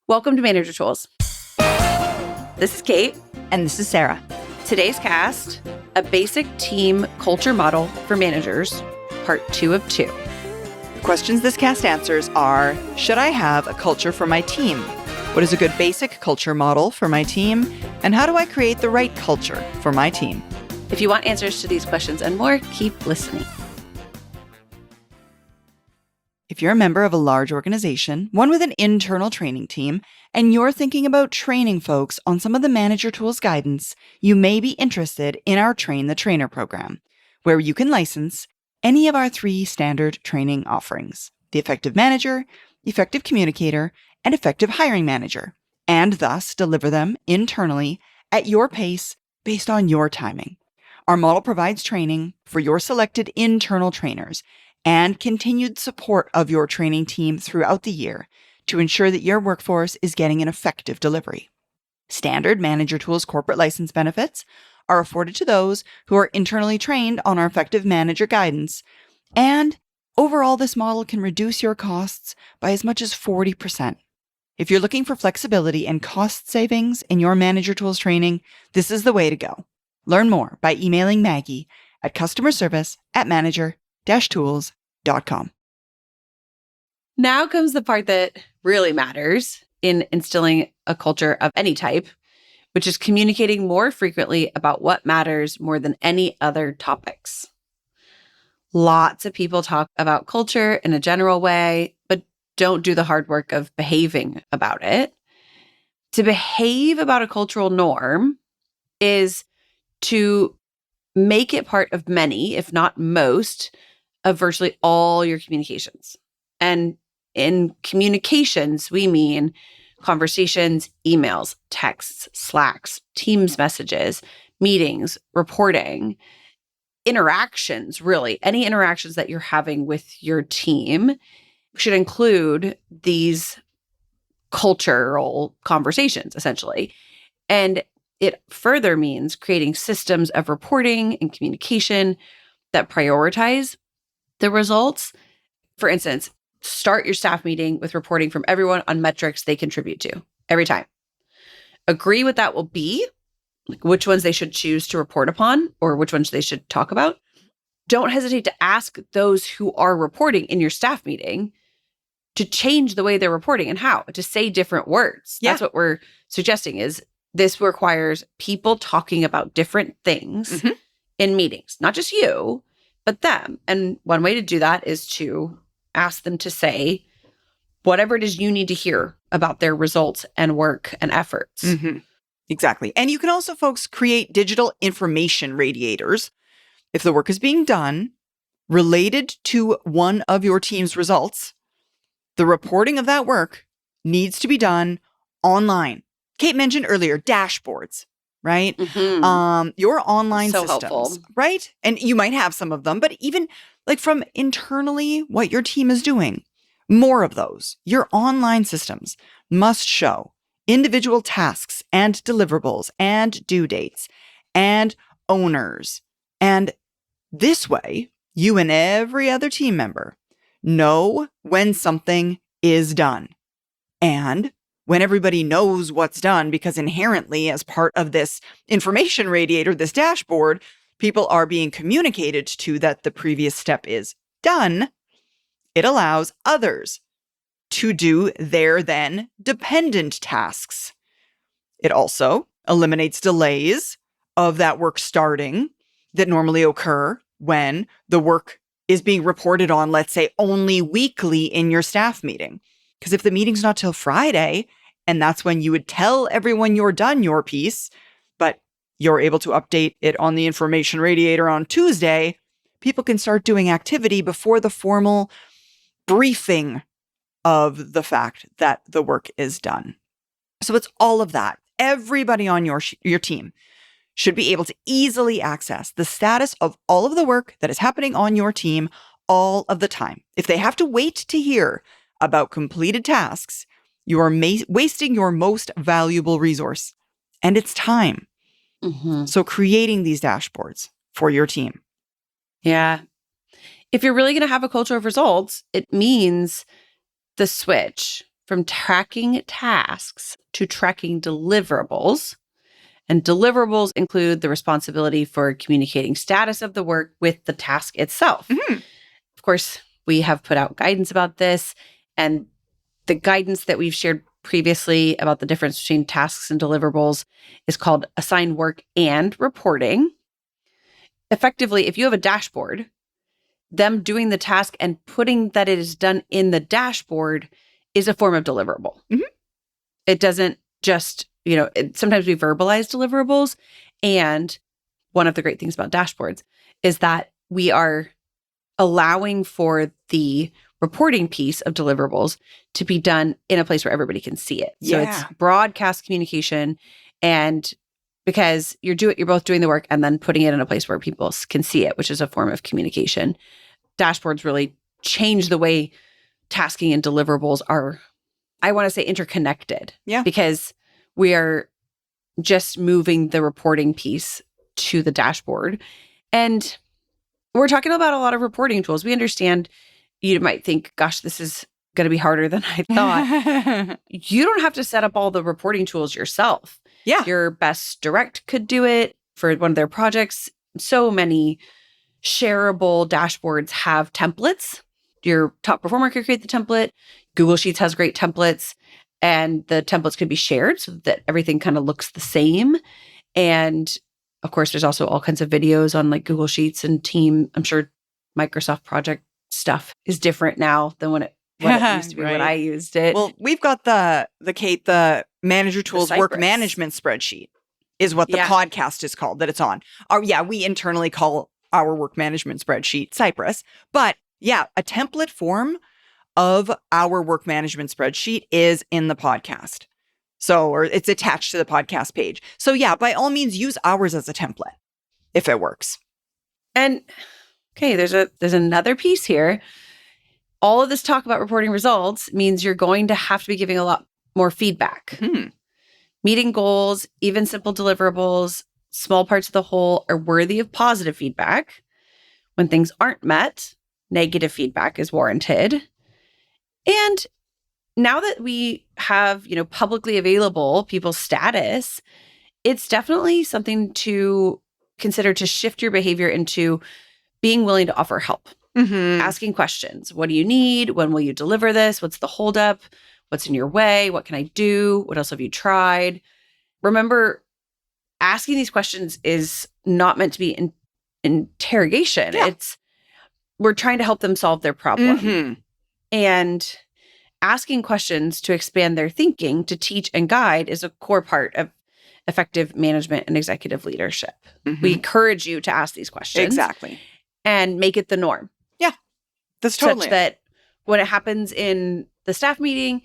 Welcome to Manager Tools. This is Kate. And this is Sarah. Today's cast, a basic team culture model for managers, part 2 of 2. The questions this cast answers are, should I have a culture for my team? What is a good basic culture model for my team? And how do I create the right culture for my team? If you want answers to these questions and more, keep listening. If you're a member of a large organization, one with an internal training team, and you're thinking about training folks on some of the Manager Tools guidance, you may be interested in our Train the Trainer program, where you can license any of our 3 standard training offerings: the Effective Manager, Effective Communicator, and Effective Hiring Manager, and thus deliver them internally at your pace based on your timing. Our model provides training for your selected internal trainers and continued support of your training team throughout the year to ensure that your workforce is getting an effective delivery. Standard Manager Tools corporate license benefits are afforded to those who are internally trained on our Effective Manager guidance, and overall, this model can reduce your costs by as much as 40%. If you're looking for flexibility and cost savings in your Manager Tools training, this is the way to go. Learn more by emailing Maggie at customerservice@manager-tools.com. Now comes the part that really matters in instilling a culture of any type, which is communicating more frequently about what matters more than any other topics. Lots of people talk about culture in a general way, but don't do the hard work of behaving about it. To behave about a cultural norm is to make it part of many, if not most, of virtually all your communications. And in communications, we mean conversations, emails, texts, Slacks, Teams messages, meetings, reporting, interactions, really. Any interactions that you're having with your team should include these cultural conversations, essentially. And it further means creating systems of reporting and communication that prioritize the results. For instance, start your staff meeting with reporting from everyone on metrics they contribute to every time. Agree what that will be, like which ones they should choose to report upon or which ones they should talk about. Don't hesitate to ask those who are reporting in your staff meeting to change the way they're reporting and how, to say different words. Yeah. That's what we're suggesting is this requires people talking about different things in meetings, not just you, but them. And one way to do that is to ask them to say whatever it is you need to hear about their results and work and efforts. Exactly. And you can also, folks, create digital information radiators. If the work is being done related to one of your team's results, the reporting of that work needs to be done online. Kate mentioned earlier dashboards, right? Your online So systems, helpful. right? And you might have some of them, but even like from internally what your team is doing, more of those. Your online systems must show individual tasks and deliverables and due dates and owners. And this way, you and every other team member know when something is done. And when everybody knows what's done, because inherently as part of this information radiator, this dashboard, people are being communicated to that the previous step is done, it allows others to do their then dependent tasks. It also eliminates delays of that work starting that normally occur when the work is being reported on, let's say, only weekly in your staff meeting. Because if the meeting's not till Friday, and that's when you would tell everyone you're done your piece, but you're able to update it on the information radiator on Tuesday, people can start doing activity before the formal briefing of the fact that the work is done. So it's all of that. Everybody on your team should be able to easily access the status of all of the work that is happening on your team all of the time. If they have to wait to hear about completed tasks, you are wasting your most valuable resource, and it's time. So creating these dashboards for your team. Yeah. If you're really going to have a culture of results, it means the switch from tracking tasks to tracking deliverables. And deliverables include the responsibility for communicating status of the work with the task itself. Of course, we have put out guidance about this, and the guidance that we've shared previously about the difference between tasks and deliverables is called assigned work and reporting. Effectively, if you have a dashboard, them doing the task and putting that it is done in the dashboard is a form of deliverable. It doesn't just, sometimes we verbalize deliverables. And one of the great things about dashboards is that we are allowing for the reporting piece of deliverables to be done in a place where everybody can see it. So it's broadcast communication. And because you're both doing the work and then putting it in a place where people can see it, which is a form of communication. Dashboards really change the way tasking and deliverables are, I want to say, interconnected. Yeah. Because we are just moving the reporting piece to the dashboard. And we're talking about a lot of reporting tools. We understand you might think, gosh, this is going to be harder than I thought. You don't have to set up all the reporting tools yourself. Yeah. Your Best Direct could do it for one of their projects. So many shareable dashboards have templates. Your top performer could create the template. Google Sheets has great templates, and the templates could be shared so that everything kind of looks the same. And of course, there's also all kinds of videos on like Google Sheets and Team. I'm sure Microsoft project stuff is different now than what it used to be when I used it. Well, we've got the Kate, the manager tools work Cypress. management spreadsheet is what the podcast is called that it's on. We internally call our work management spreadsheet Cypress. But yeah, a template form of our work management spreadsheet is in the podcast. Or it's attached to the podcast page. So yeah, by all means, use ours as a template if it works. And okay, there's another piece here. All of this talk about reporting results means you're going to have to be giving a lot more feedback. Meeting goals, even simple deliverables, small parts of the whole are worthy of positive feedback. When things aren't met, negative feedback is warranted. And now that we have, publicly available people's status, it's definitely something to consider to shift your behavior into being willing to offer help. Asking questions. What do you need? When will you deliver this? What's the holdup? What's in your way? What can I do? What else have you tried? Remember, asking these questions is not meant to be interrogation. Yeah. We're trying to help them solve their problem. And asking questions to expand their thinking, to teach and guide is a core part of effective management and executive leadership. We encourage you to ask these questions. Exactly. And make it the norm. Yeah. That's totally such that when it happens in the staff meeting,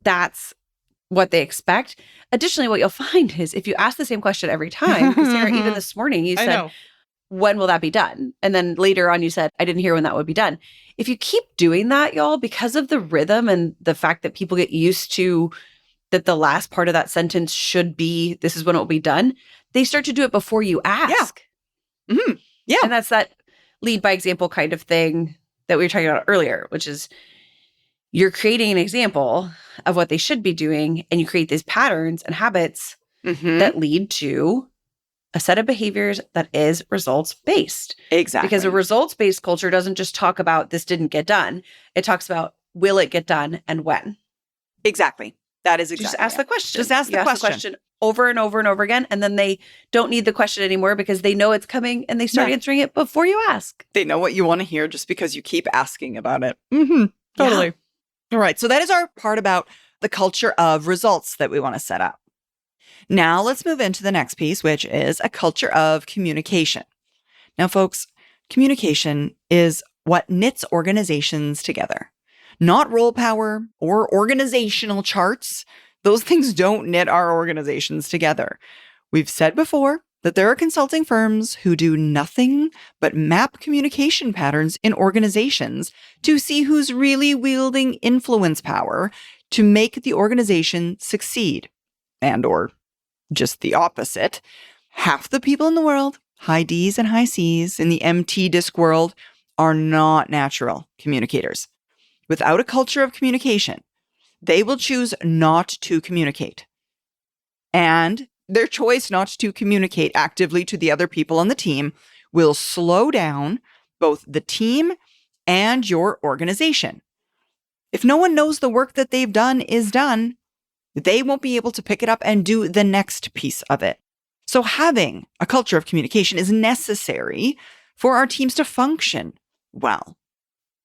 that's what they expect. Additionally, what you'll find is if you ask the same question every time, Sarah, even this morning, you said, when will that be done? And then later on, you said, I didn't hear when that would be done. If you keep doing that, y'all, because of the rhythm and the fact that people get used to that the last part of that sentence should be, this is when it will be done, they start to do it before you ask. Yeah. And that's that lead by example kind of thing that we were talking about earlier, which is you're creating an example of what they should be doing, and you create these patterns and habits that lead to a set of behaviors that is results-based. Exactly. Because a results-based culture doesn't just talk about this didn't get done. It talks about will it get done and when. Exactly. That is exactly. Just ask the question. Just ask the question over and over and over again, and then they don't need the question anymore because they know it's coming and they start answering it before you ask. They know what you want to hear just because you keep asking about it. Totally. Yeah. All right. So that is our part about the culture of results that we want to set up. Now let's move into the next piece, which is a culture of communication. Now, folks, communication is what knits organizations together. Not role power or organizational charts. Those things don't knit our organizations together. We've said before that there are consulting firms who do nothing but map communication patterns in organizations to see who's really wielding influence power to make the organization succeed. And or just the opposite. Half the people in the world, high Ds and high Cs in the MT disc world, are not natural communicators. Without a culture of communication, they will choose not to communicate. And their choice not to communicate actively to the other people on the team will slow down both the team and your organization. If no one knows the work that they've done is done, they won't be able to pick it up and do the next piece of it. So having a culture of communication is necessary for our teams to function well.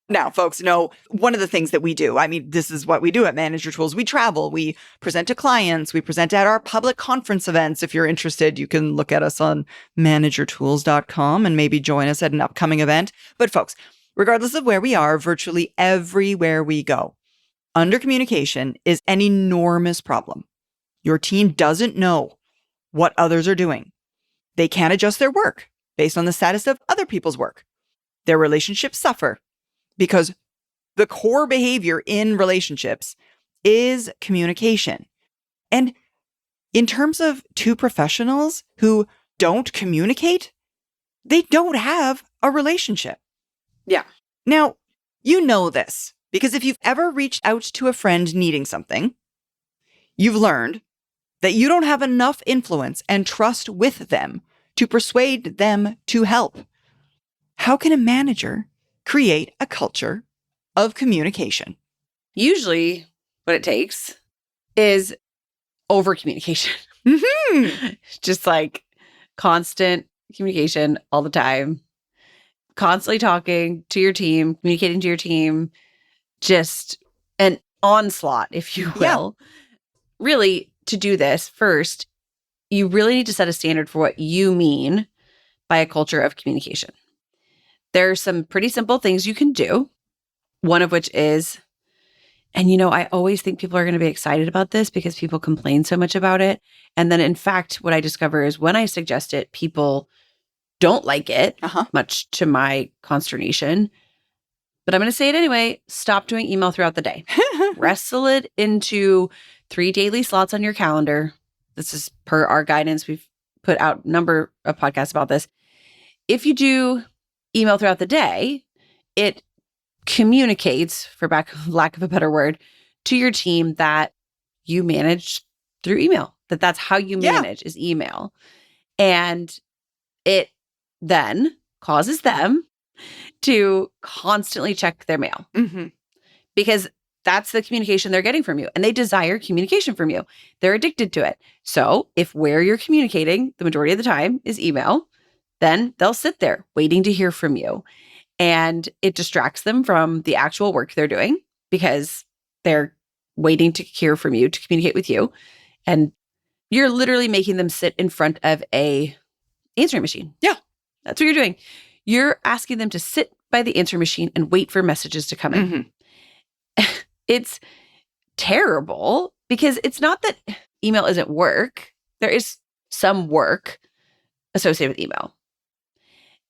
Now, folks, know one of the things that we do, I mean, this is what we do at Manager Tools. We travel, we present to clients, we present at our public conference events. If you're interested, you can look at us on managertools.com and maybe join us at an upcoming event. But folks, regardless of where we are, virtually everywhere we go, under communication is an enormous problem. Your team doesn't know what others are doing. They can't adjust their work based on the status of other people's work. Their relationships suffer because the core behavior in relationships is communication. And in terms of two professionals who don't communicate, they don't have a relationship. Yeah. Now, you know this because if you've ever reached out to a friend needing something, you've learned that you don't have enough influence and trust with them to persuade them to help. How can a manager create a culture of communication? Usually what it takes is over communication. Mm-hmm. Just like constant communication all the time, constantly talking to your team, communicating to your team, just an onslaught, if you will. Really, to do this, first, you really need to set a standard for what you mean by a culture of communication. There are some pretty simple things you can do, one of which is, and I always think people are going to be excited about this because people complain so much about it. And then in fact, what I discover is when I suggest it, people don't like it, much to my consternation. But I'm going to say it anyway. Stop doing email throughout the day. Wrestle it into 3 daily slots on your calendar. This is per our guidance. We've put out a number of podcasts about this. If you do email throughout the day, it communicates, for lack of a better word, to your team that you manage through email, that's how you manage is email. And it then causes them to constantly check their mail because that's the communication they're getting from you. And they desire communication from you. They're addicted to it. So if where you're communicating the majority of the time is email, then they'll sit there waiting to hear from you. And it distracts them from the actual work they're doing because they're waiting to hear from you, to communicate with you. And you're literally making them sit in front of a answering machine. Yeah. That's what you're doing. You're asking them to sit by the answering machine and wait for messages to come in. It's terrible because it's not that email isn't work. There is some work associated with email.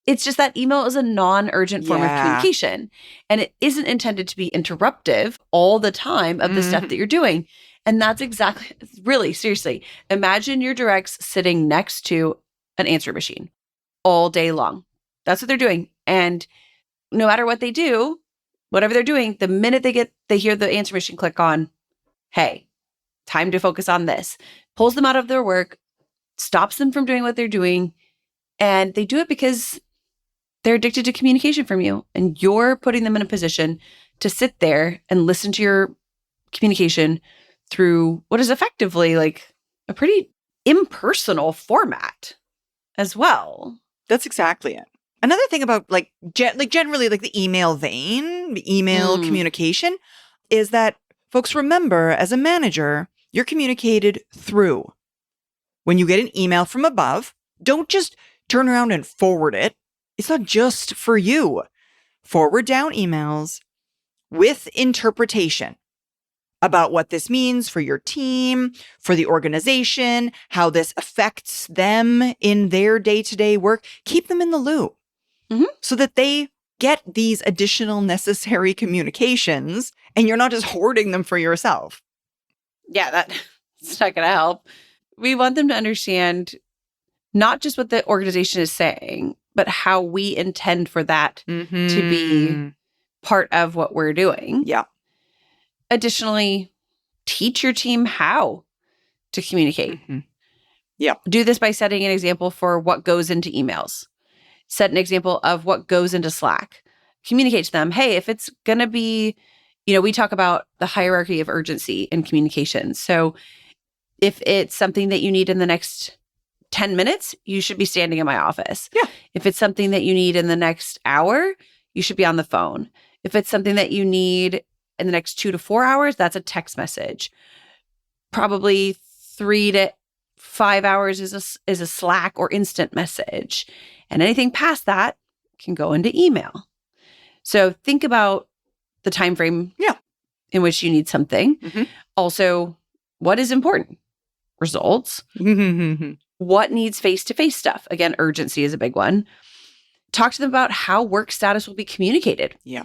It's just that email is a non-urgent form of communication, and it isn't intended to be interruptive all the time of the stuff that you're doing. And that's exactly, really, seriously, imagine your directs sitting next to an answer machine all day long. That's what they're doing. And no matter what they do, whatever they're doing, the minute they hear the answer machine click on, hey, time to focus on this, pulls them out of their work, stops them from doing what they're doing. And they do it because they're addicted to communication from you. And you're putting them in a position to sit there and listen to your communication through what is effectively like a pretty impersonal format as well. That's exactly it. Another thing about generally the email vein, the email communication is that folks remember as a manager, you're communicated through. When you get an email from above, don't just turn around and forward it. It's not just for you. Forward down emails with interpretation about what this means for your team, for the organization, how this affects them in their day-to-day work. Keep them in the loop so that they get these additional necessary communications and you're not just hoarding them for yourself. Yeah, that's not going to help. We want them to understand not just what the organization is saying, but how we intend for that to be part of what we're doing. Yeah. Additionally, teach your team how to communicate. Mm-hmm. Yeah. Do this by setting an example for what goes into emails. Set an example of what goes into Slack. Communicate to them, hey, if it's going to be, we talk about the hierarchy of urgency in communication. So if it's something that you need in the next 10 minutes, you should be standing in my office. Yeah. If it's something that you need in the next hour, you should be on the phone. If it's something that you need in the next 2 to 4 hours, that's a text message. Probably 3 to 5 hours is a Slack or instant message. And anything past that can go into email. So think about the time frame in which you need something. Mm-hmm. Also, what is important? Results. What needs face-to-face stuff? Again, urgency is a big one. Talk to them about how work status will be communicated. Yeah.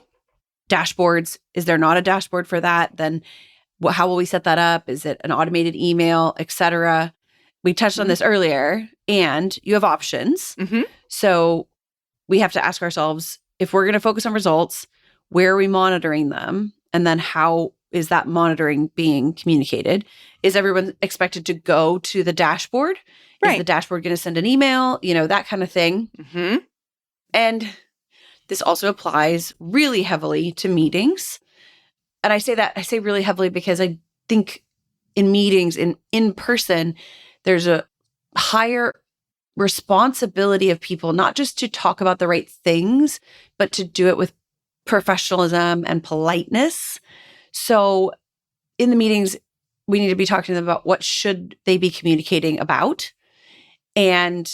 Dashboards. Is there not a dashboard for that? Then how will we set that up? Is it an automated email, etc.? We touched on this earlier, and you have options. Mm-hmm. So we have to ask ourselves, if we're going to focus on results, where are we monitoring them? And then how is that monitoring being communicated? Is everyone expected to go to the dashboard? Right. Is the dashboard going to send an email? That kind of thing. Mm-hmm. And this also applies really heavily to meetings. And I say really heavily because I think in meetings, in person, there's a higher responsibility of people, not just to talk about the right things, but to do it with professionalism and politeness. So in the meetings, we need to be talking to them about what should they be communicating about. And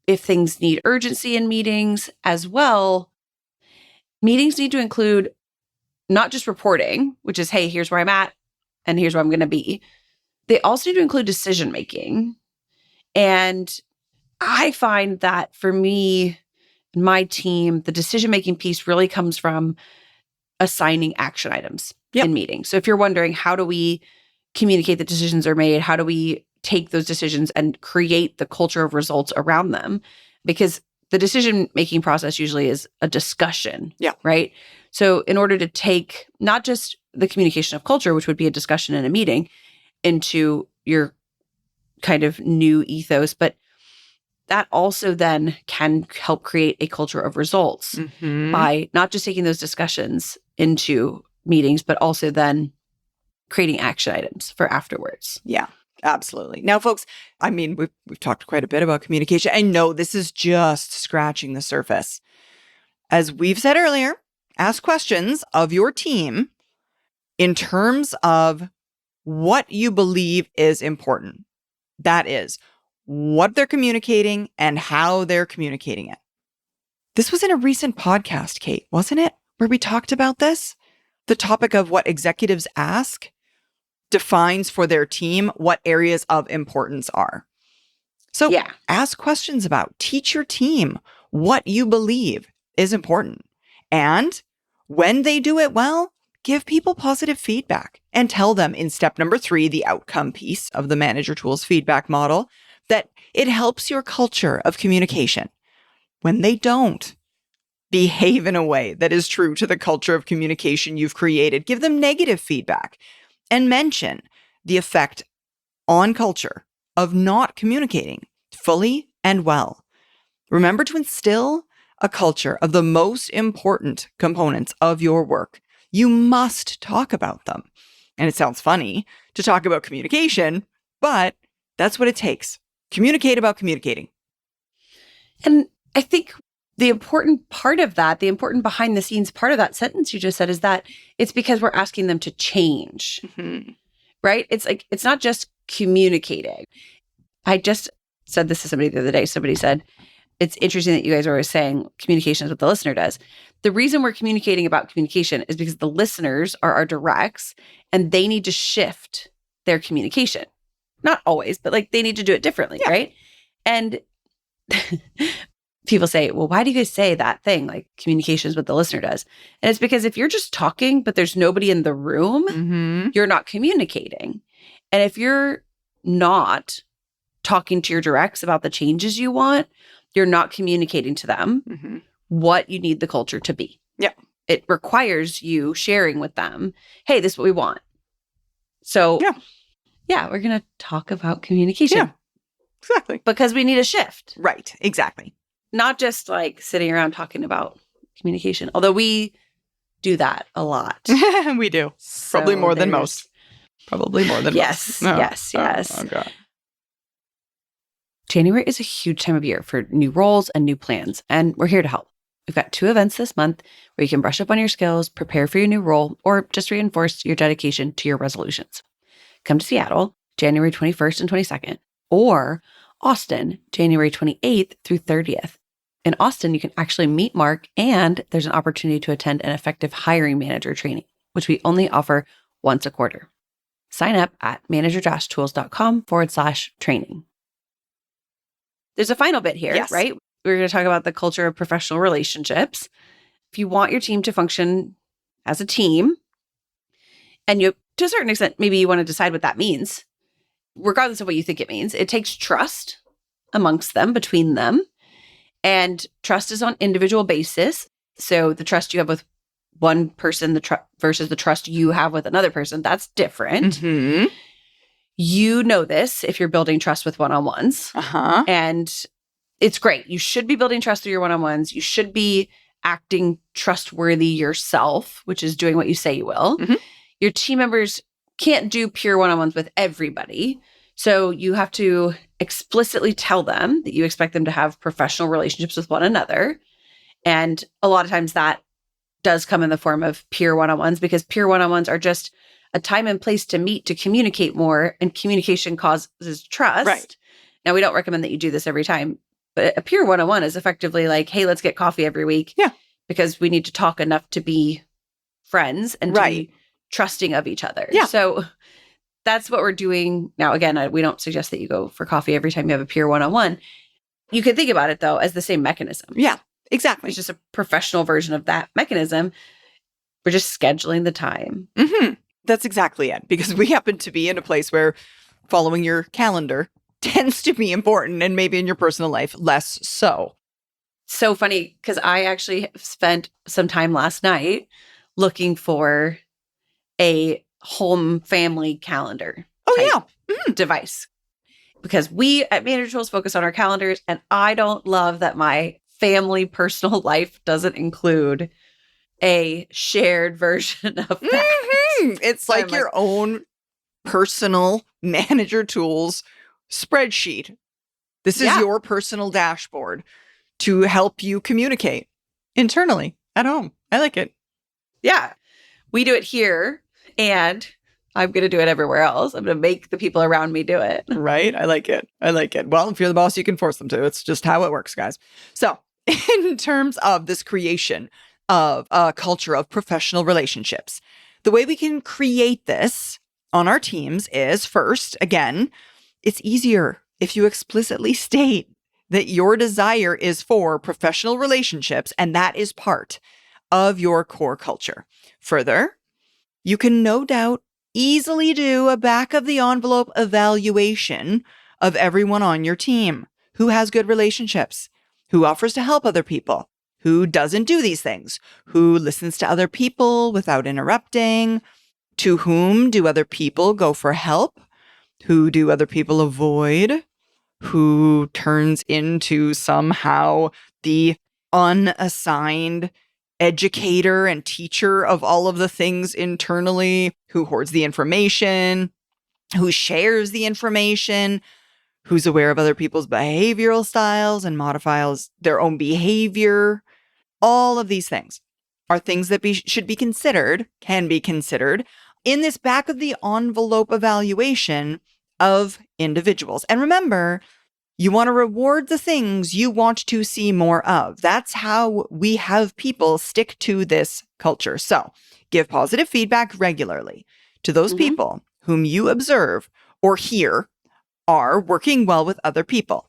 if things need urgency in meetings as well, meetings need to include not just reporting, which is, hey, here's where I'm at and here's where I'm going to be. They also need to include decision-making. And I find that for me and my team, the decision-making piece really comes from assigning action items in meetings. So if you're wondering, how do we communicate that decisions are made? How do we take those decisions and create the culture of results around them? Because the decision-making process usually is a discussion, right? So in order to take not just the communication of culture, which would be a discussion in a meeting, into your kind of new ethos, but that also then can help create a culture of results by not just taking those discussions into meetings, but also then creating action items for afterwards. Yeah, absolutely. Now, folks, I mean, we've talked quite a bit about communication. I know this is just scratching the surface. As we've said earlier, ask questions of your team in terms of what you believe is important. That is, what they're communicating and how they're communicating it. This was in a recent podcast, Kate, wasn't it? Where we talked about this? The topic of what executives ask defines for their team what areas of importance are. So ask questions about, teach your team what you believe is important. And when they do it well, give people positive feedback and tell them in step number 3, the outcome piece of the manager tools feedback model, that it helps your culture of communication. When they don't, behave in a way that is true to the culture of communication you've created. Give them negative feedback and mention the effect on culture of not communicating fully and well. Remember to instill a culture of the most important components of your work. You must talk about them. And it sounds funny to talk about communication, but that's what it takes. Communicate about communicating. And I think the important part of that, the important behind the scenes part of that sentence you just said is that it's because we're asking them to change, right? It's like, it's not just communicating. I just said this to somebody the other day. Somebody said, it's interesting that you guys are always saying communication is what the listener does. The reason we're communicating about communication is because the listeners are our directs and they need to shift their communication. Not always, but like they need to do it differently, right? And people say, well, why do you guys say that thing? Like communication is what the listener does. And it's because if you're just talking, but there's nobody in the room, you're not communicating. And if you're not talking to your directs about the changes you want, you're not communicating to them what you need the culture to be. It requires you sharing with them, hey, this is what we want. So, yeah, we're going to talk about communication. Yeah, exactly. Because we need a shift. Right, exactly. Not just like sitting around talking about communication, although we do that a lot. We do. Probably more than most. Probably more than most. Yes. Oh, God. January is a huge time of year for new roles and new plans, and we're here to help. We've got 2 events this month where you can brush up on your skills, prepare for your new role, or just reinforce your dedication to your resolutions. Come to Seattle, January 21st and 22nd, or Austin, January 28th through 30th. In Austin, you can actually meet Mark, and there's an opportunity to attend an effective hiring manager training, which we only offer once a quarter. Sign up at manager-tools.com/training. There's a final bit here, right? We're going to talk about the culture of professional relationships. If you want your team to function as a team, and you, to a certain extent, maybe you want to decide what that means, regardless of what you think it means, it takes trust amongst them, between them. And trust is on individual basis. So the trust you have with one person versus the trust you have with another person, that's different. Mm-hmm. You know this if you're building trust with one-on-ones. And it's great. You should be building trust through your one-on-ones. You should be acting trustworthy yourself, which is doing what you say you will. Mm-hmm. Your team members can't do pure one-on-ones with everybody. So you have to explicitly tell them that you expect them to have professional relationships with one another. And a lot of times that does come in the form of peer one-on-ones, because peer one-on-ones are just a time and place to meet, to communicate more, and communication causes trust. Right. Now, we don't recommend that you do this every time, but a peer one-on-one is effectively like, hey, let's get coffee every week. Yeah. Because we need to talk enough to be friends and to be trusting of each other. Yeah. So that's what we're doing. Now, again, we don't suggest that you go for coffee every time you have a peer one-on-one. You can think about it, though, as the same mechanism. Yeah, exactly. It's just a professional version of that mechanism. We're just scheduling the time. Mm-hmm. That's exactly it. Because we happen to be in a place where following your calendar tends to be important, and maybe in your personal life, less so. So funny, because I actually spent some time last night looking for a home family calendar device, because we at Manager Tools focus on our calendars, and I don't love that my family personal life doesn't include a shared version of that. Mm-hmm. It's like your own personal Manager Tools spreadsheet. This is your personal dashboard to help you communicate internally at home. I like it. Yeah. We do it here, and I'm going to do it everywhere else. I'm going to make the people around me do it. Right? I like it. I like it. Well, if you're the boss, you can force them to. It's just how it works, guys. So in terms of this creation of a culture of professional relationships, the way we can create this on our teams is, first, again, it's easier if you explicitly state that your desire is for professional relationships, and that is part of your core culture. Further, you can no doubt easily do a back of the envelope evaluation of everyone on your team who has good relationships, who offers to help other people, who doesn't do these things, who listens to other people without interrupting, to whom do other people go for help, who do other people avoid, who turns into somehow the unassigned educator and teacher of all of the things internally, who hoards the information, who shares the information, who's aware of other people's behavioral styles and modifies their own behavior. All of these things are things that should be considered, can be considered in this back of the envelope evaluation of individuals. And remember, you want to reward the things you want to see more of. That's how we have people stick to this culture. So give positive feedback regularly to those people whom you observe or hear are working well with other people.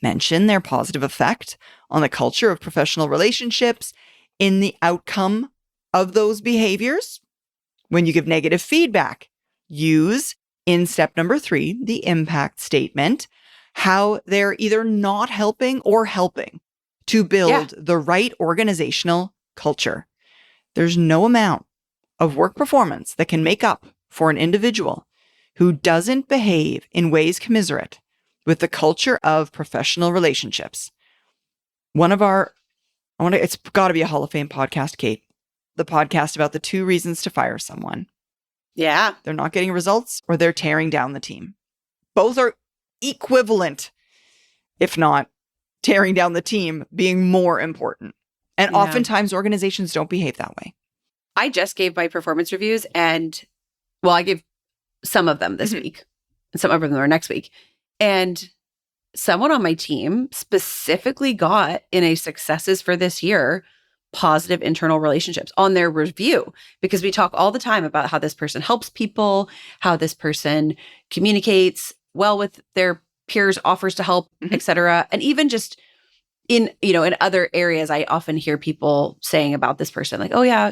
Mention their positive effect on the culture of professional relationships in the outcome of those behaviors. When you give negative feedback, use in step number 3, the impact statement, how they're either not helping or helping to build the right organizational culture. There's no amount of work performance that can make up for an individual who doesn't behave in ways commiserate with the culture of professional relationships. It's got to be a Hall of Fame podcast, Kate. The podcast about the 2 reasons to fire someone. Yeah. They're not getting results or they're tearing down the team. Both are equivalent, if not tearing down the team being more important. And oftentimes organizations don't behave that way. I just gave my performance reviews and, well, I gave some of them this week and some of them are next week. And someone on my team specifically got in a successes for this year positive internal relationships on their review, because we talk all the time about how this person helps people, how this person communicates well with their peers, offers to help, etc. And even just in other areas, I often hear people saying about this person, like, oh yeah,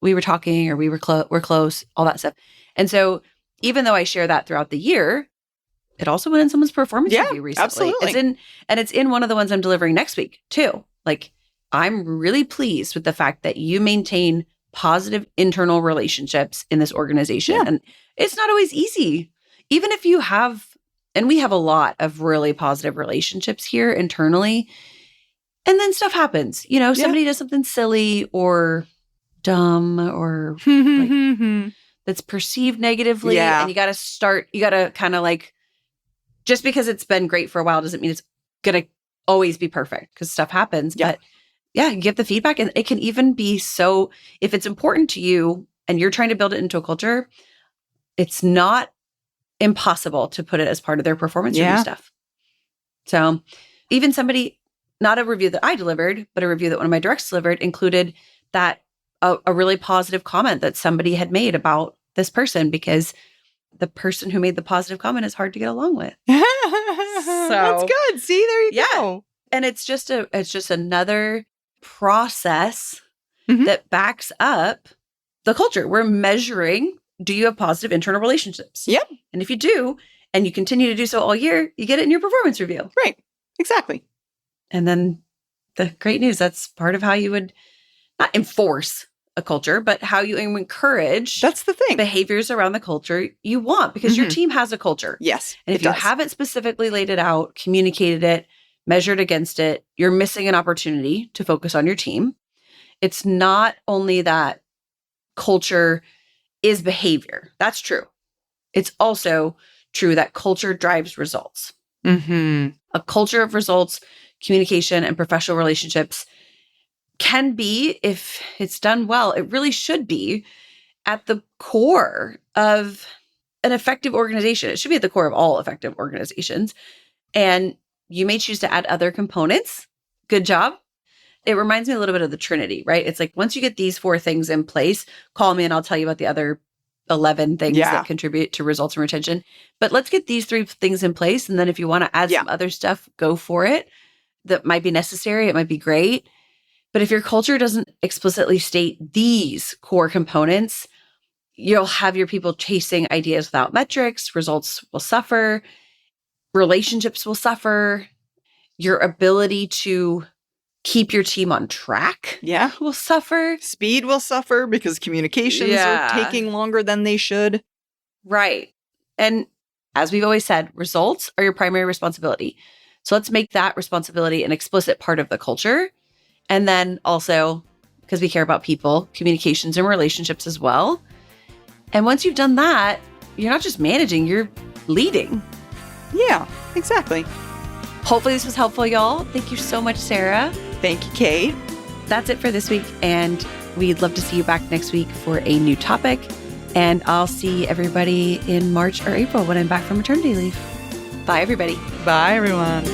we were talking or we're close, all that stuff. And so even though I share that throughout the year, it also went in someone's performance review recently. Absolutely. It's in one of the ones I'm delivering next week too. Like, I'm really pleased with the fact that you maintain positive internal relationships in this organization. Yeah. And it's not always easy. Even if you have, and we have a lot of really positive relationships here internally, and then stuff happens. Somebody does something silly or dumb or like, that's perceived negatively. Yeah. And you got to kind of like, just because it's been great for a while doesn't mean it's going to always be perfect, because stuff happens. Yeah. But yeah, you give the feedback, and it can even be so, if it's important to you and you're trying to build it into a culture, it's not impossible to put it as part of their performance review stuff. So even somebody, not a review that I delivered, but a review that one of my directs delivered, included that a really positive comment that somebody had made about this person, because the person who made the positive comment is hard to get along with. That's good. See, there you go. And it's just another process that backs up the culture. We're measuring, do you have positive internal relationships? Yep. And if you do, and you continue to do so all year, you get it in your performance review. Right. Exactly. And then the great news, that's part of how you would not enforce a culture, but how you encourage that's the thing, behaviors around the culture you want, because your team has a culture. Yes. And if you haven't specifically laid it out, communicated it, measured against it, you're missing an opportunity to focus on your team. It's not only that culture is behavior. That's true. It's also true that culture drives results. A culture of results, communication, and professional relationships can be, if it's done well, it really should be at the core of an effective organization. It should be at the core of all effective organizations. And you may choose to add other components. Good job. It reminds me a little bit of the Trinity, right? It's like, once you get these 4 things in place, call me and I'll tell you about the other 11 things that contribute to results and retention. But let's get these 3 things in place. And then if you want to add some other stuff, go for it. That might be necessary. It might be great. But if your culture doesn't explicitly state these core components, you'll have your people chasing ideas without metrics. Results will suffer. Relationships will suffer. Your ability to keep your team on track will suffer. Speed will suffer because communications are taking longer than they should. Right. And as we've always said, results are your primary responsibility. So let's make that responsibility an explicit part of the culture. And then also, because we care about people, communications and relationships as well. And once you've done that, you're not just managing, you're leading. Yeah, exactly. Hopefully this was helpful, y'all. Thank you so much, Sarah. Thank you, Kate. That's it for this week. And we'd love to see you back next week for a new topic. And I'll see everybody in March or April when I'm back from maternity leave. Bye, everybody. Bye, everyone.